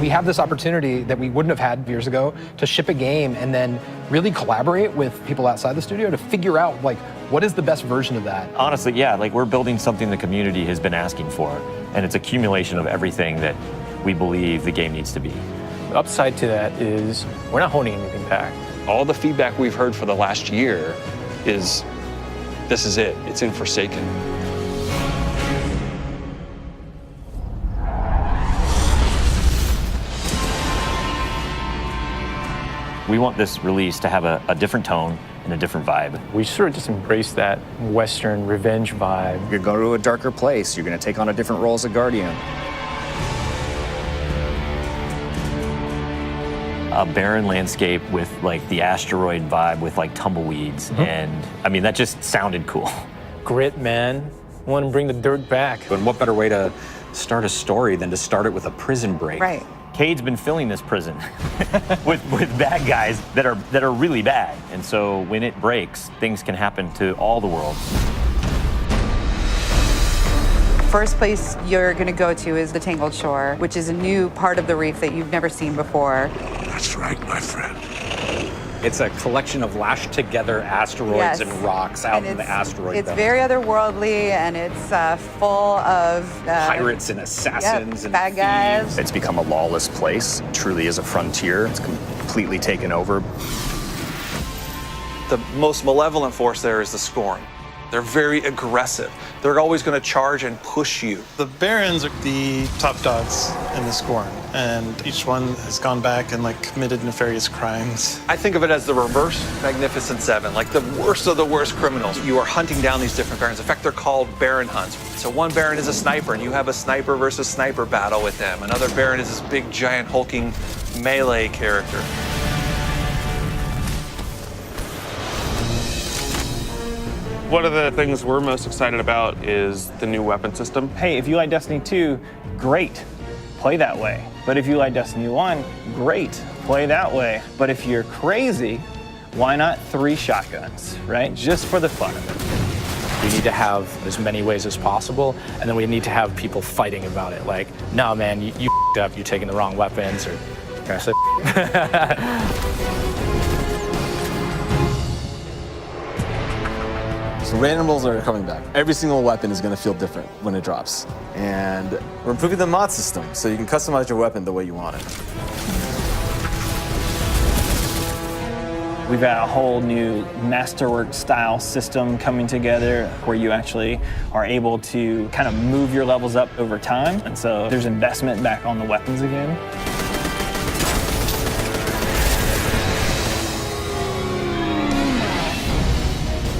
We have this opportunity that we wouldn't have had years ago to ship a game and then really collaborate with people outside the studio to figure out like what is the best version of that. Honestly, yeah, like we're building something the community has been asking for, and it's accumulation of everything that we believe the game needs to be. The upside to that is we're not holding anything back. All the feedback we've heard for the last year is, this is it, it's in Forsaken. We want this release to have a different tone and a different vibe. We sort of just embrace that Western revenge vibe. You're going to a darker place. You're going to take on a different role as a Guardian. A barren landscape with like the asteroid vibe with like tumbleweeds. And I mean, that just sounded cool. Grit, man. Want to bring the dirt back. And what better way to start a story than to start it with a prison break? Right. Cade's been filling this prison with bad guys that are really bad. And so when it breaks, things can happen to all the world. First place you're going to go to is the Tangled Shore, which is a new part of the reef that you've never seen before. That's right, my friend. It's a collection of lashed together asteroids Yes. and rocks out in the asteroid It's belt. very otherworldly, and it's full of Pirates and assassins and bad guys. It's become a lawless place. It truly is a frontier. It's completely taken over. The most malevolent force there is the Scorn. They're very aggressive. They're always going to charge and push you. The Barons are the top dogs in the Scorn, and each one has gone back and like committed nefarious crimes. I think of it as the reverse Magnificent Seven, like the worst of the worst criminals. You are hunting down these different Barons. In fact, they're called Baron hunts. So one Baron is a sniper, and you have a sniper versus sniper battle with them. Another Baron is this big, giant, hulking melee character. One of the things we're most excited about is the new weapon system. Hey, if you like Destiny 2, great, play that way. But if you like Destiny 1, great, play that way. But if you're crazy, why not 3 shotguns, right? Just for the fun of it. We need to have as many ways as possible, and then we need to have people fighting about it. Like, no, man, you f***ed up, you're taking the wrong weapons, or can I say So randomables are coming back. Every single weapon is going to feel different when it drops. And we're improving the mod system, so you can customize your weapon the way you want it. We've got a whole new masterwork style system coming together where you actually are able to kind of move your levels up over time. And so there's investment back on the weapons again.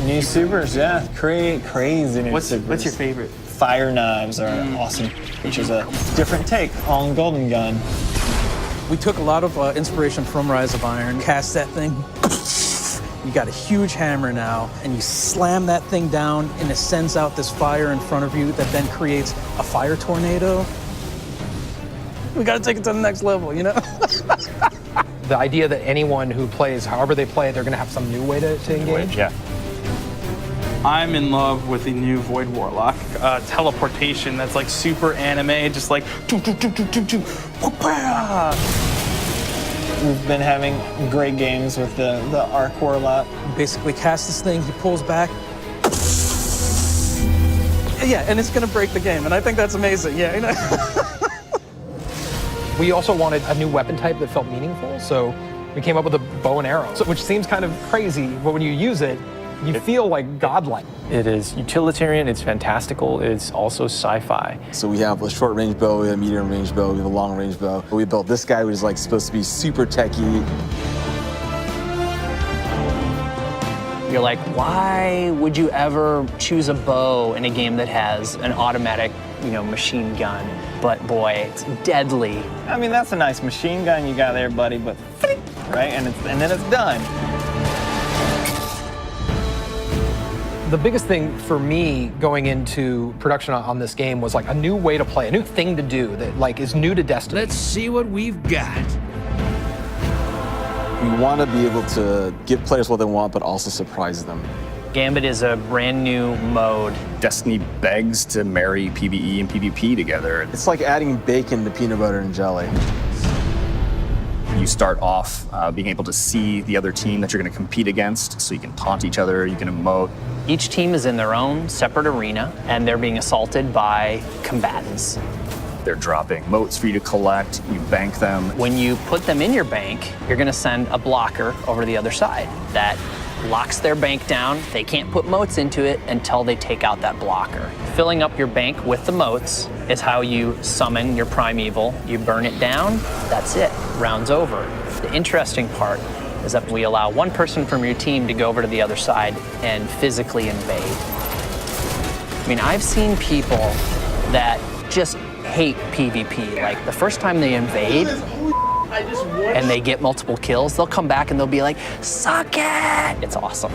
New supers, yeah, crazy new supers. What's your favorite? Fire knives are awesome, which is a different take on Golden Gun. We took a lot of inspiration from Rise of Iron. Cast that thing. You got a huge hammer now, and you slam that thing down, and it sends out this fire in front of you that then creates a fire tornado. We got to take it to the next level, you know? The idea that anyone who plays, however they play, they're going to have some new way to engage. Yeah. I'm in love with the new Void Warlock. Teleportation that's like super anime, just like We've been having great games with the Arc Warlock. basically cast this thing, he pulls back. Yeah, and it's gonna break the game, and I think that's amazing, yeah. You know? We also wanted a new weapon type that felt meaningful, so we came up with a bow and arrow, which seems kind of crazy, but when you use it, you feel like godlike. It is utilitarian, it's fantastical, it's also sci-fi. So we have a short range bow, we have a medium range bow, we have a long range bow. We built this guy, which is like supposed to be super techy. You're like, why would you ever choose a bow in a game that has an automatic, machine gun? But boy, it's deadly. I mean, that's a nice machine gun you got there, buddy, but right, and then it's done. The biggest thing for me going into production on this game was like a new way to play, a new thing to do that like is new to Destiny. Let's see what we've got. We want to be able to give players what they want, but also surprise them. Gambit is a brand new mode. Destiny begs to marry PvE and PvP together. It's like adding bacon to peanut butter and jelly. You start off being able to see the other team that you're going to compete against, so you can taunt each other, you can emote. Each team is in their own separate arena, and they're being assaulted by combatants. They're dropping motes for you to collect, you bank them. When you put them in your bank, you're gonna send a blocker over to the other side. That locks their bank down. They can't put motes into it until they take out that blocker. Filling up your bank with the motes is how you summon your primeval. You burn it down, that's it, round's over. The interesting part is that we allow one person from your team to go over to the other side and physically invade. I mean, I've seen people that just hate PvP. Like, the first time they invade and they get multiple kills, they'll come back and they'll be like, suck it! It's awesome.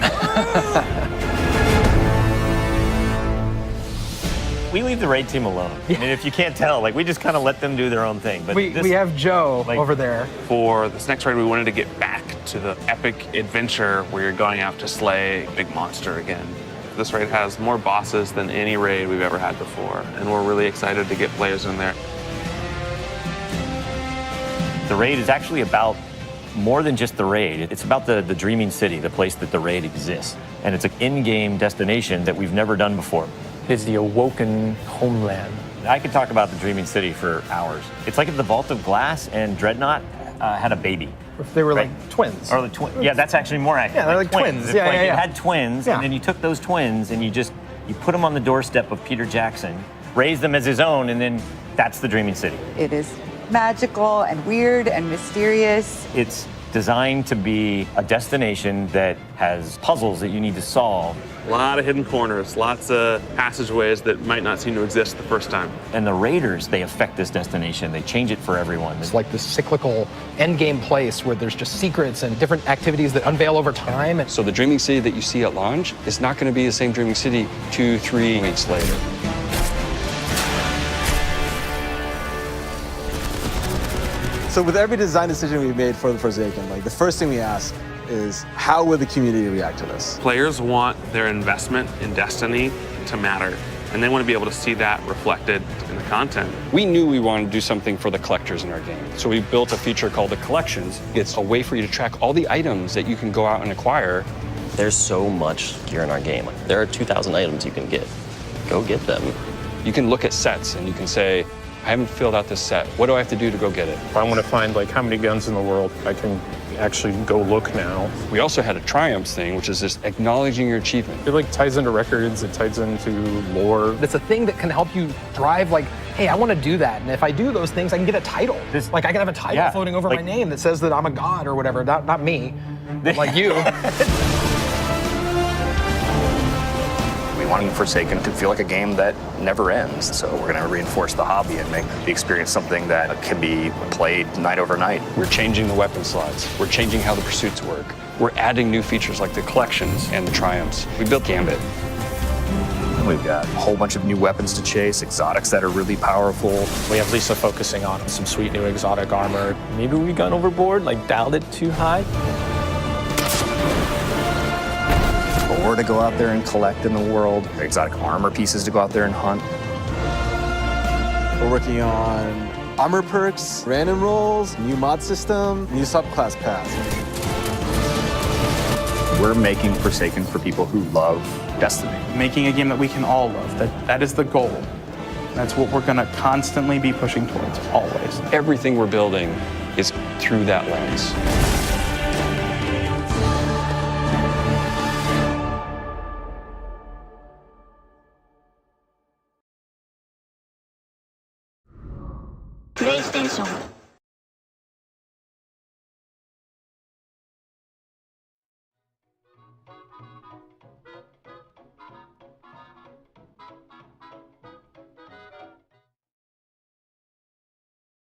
We leave the raid team alone. I mean, if you can't tell, like, we just kind of let them do their own thing. But We have Joe over there. For this next raid, we wanted to get back to the epic adventure where you're going out to slay a big monster again. This raid has more bosses than any raid we've ever had before, and we're really excited to get players in there. The raid is actually about more than just the raid. It's about the dreaming city, the place that the raid exists. And it's an in-game destination that we've never done before. It's the awoken homeland. I could talk about the dreaming city for hours. It's like if the Vault of Glass and Dreadnought had a baby. If they were like twins. Or the yeah, that's actually more accurate. Yeah, they're like twins. If, Yeah, like, yeah, yeah. It had twins, Yeah. and then you took those twins and you put them on the doorstep of Peter Jackson, raised them as his own, and then that's the dreaming city. It is magical and weird and mysterious. It's designed to be a destination that has puzzles that you need to solve. A lot of hidden corners, lots of passageways that might not seem to exist the first time. And the raiders, they affect this destination. They change it for everyone. It's like this cyclical endgame place where there's just secrets and different activities that unveil over time. So the Dreaming City that you see at launch is not going to be the same Dreaming City 2-3 weeks later. So with every design decision we made for the Forsaken, like the first thing we ask is how will the community react to this? Players want their investment in Destiny to matter, and they want to be able to see that reflected in the content. We knew we wanted to do something for the collectors in our game. So we built a feature called the Collections. It's a way for you to track all the items that you can go out and acquire. There's so much gear in our game. There are 2,000 items you can get. Go get them. You can look at sets and you can say, I haven't filled out this set. What do I have to do to go get it? If I want to find like how many guns in the world, I can actually go look now. We also had a triumphs thing, which is just acknowledging your achievement. It like ties into records, it ties into lore. It's a thing that can help you drive like, hey, I want to do that. And if I do those things, I can get a title. Like I can have a title floating over my name that says that I'm a god or whatever. Not me, like you. We wanted Forsaken to feel like a game that never ends. So we're going to reinforce the hobby and make the experience something that can be played night over night. We're changing the weapon slots. We're changing how the pursuits work. We're adding new features like the collections and the triumphs. We built Gambit. We've got a whole bunch of new weapons to chase, exotics that are really powerful. We have Lisa focusing on some sweet new exotic armor. Maybe we gone overboard, like dialed it too high. Ore to go out there and collect in the world, exotic armor pieces to go out there and hunt. We're working on armor perks, random rolls, new mod system, new subclass paths. We're making Forsaken for people who love Destiny. Making a game that we can all love. That is the goal. That's what we're going to constantly be pushing towards, always. Everything we're building is through that lens. PlayStation